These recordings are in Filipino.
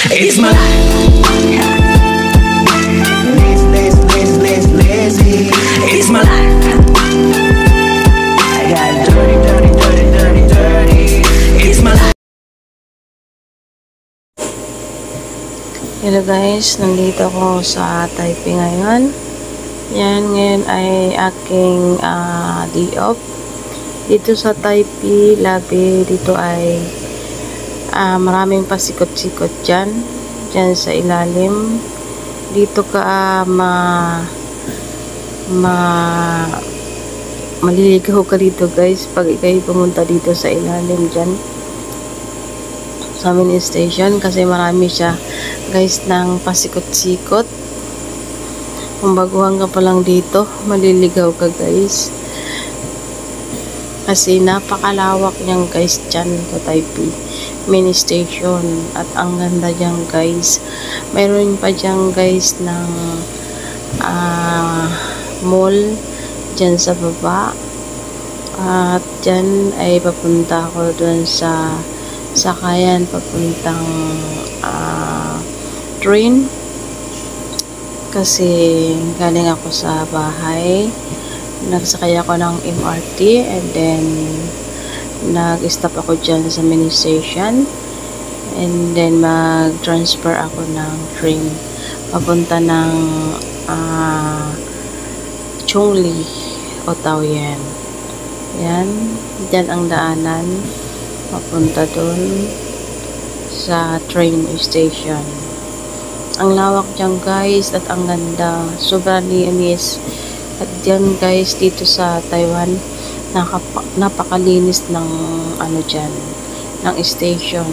It's my life. Lazy. It's my life. I got dirty. It's my life. Hello guys, nandito ako sa Taipei ngayon. Yan, ngayon ay aking day off. Dito sa Taipei, labi, dito ay maraming pasikot-sikot dyan sa ilalim. Dito ka maliligaw ka dito guys pag kayo pumunta dito sa ilalim dyan sa mini station, kasi marami siya guys ng pasikot-sikot. Kung baguhan ka pa lang dito, maliligaw ka guys, kasi napakalawak niyang guys dyan sa Taipei mini station. At ang ganda dyan guys, mayroon pa dyan guys ng mall dyan sa baba. At dyan ay papunta ako dun sa sakayan papuntang train, kasi galing ako sa bahay, nagsakay ako ng MRT, and then nag-stop ako dyan sa mini station, and then mag-transfer ako ng train papunta ng Chongli o Taoyuan. Yan, dyan ang daanan papunta dun sa train station. Ang lawak dyan guys, at ang ganda, sobrang linis. At dyan guys, dito sa Taiwan, napakalinis ng dyan, ng station.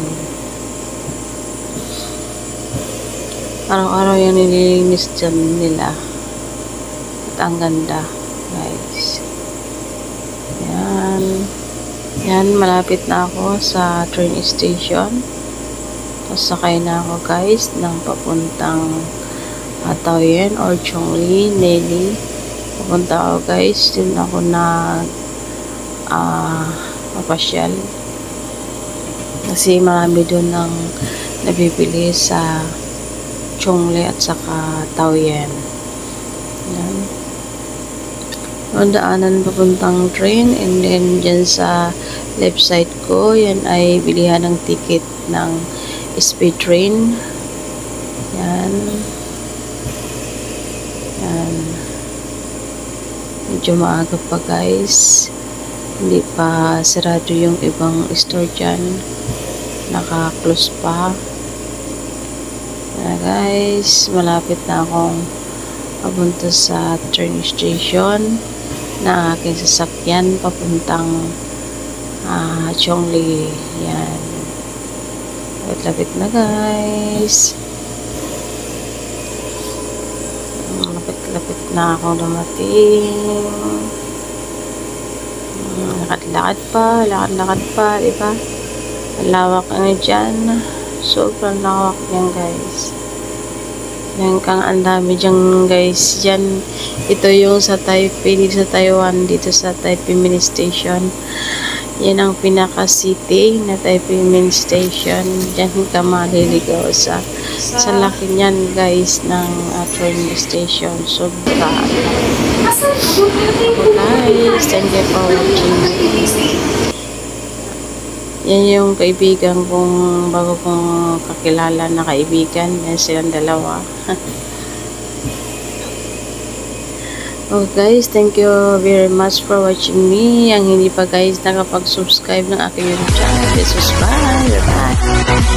Araw-araw yung nililinis dyan nila. At ang ganda guys. Yan, malapit na ako sa train station. Tapos sakay na ako guys ng papuntang Taoyuan or Chongli, Nelly. Papunta ako guys, dun ako mapasyal. Kasi marami dun ng nabibili sa Chongli at saka Taoyuan. Yan. Ang daanan papuntang train, and then dyan sa left side ko, yan ay bilihan ng ticket ng speed train. Yan. Medyo maaga pa guys, hindi pa sarado yung ibang store dyan, naka-close pa. Yan guys, malapit na akong papunta sa train station na aking sasakyan papuntang Chongli. Yan, lapit na guys, lapit na ako dumating. Lakad pa, diba? Lawak dyan, sobrang lawak yan guys. Yan kang ang dami dyan guys. Yan, ito yung sa Taipei, dito sa Taiwan, dito sa Taipei mini station. Yan ang pinaka city na Taipei mini station. Diyan ka maliligaw sa laki niyan guys ng train station. Sobra. Guys, thank you for watching. Yan yung kaibigan kong bago kong kakilala na kaibigan. Yan silang dalawa. Okay guys, thank you very much for watching me. Ang hindi pa guys nakapag-subscribe ng aking YouTube channel, please subscribe. Bye!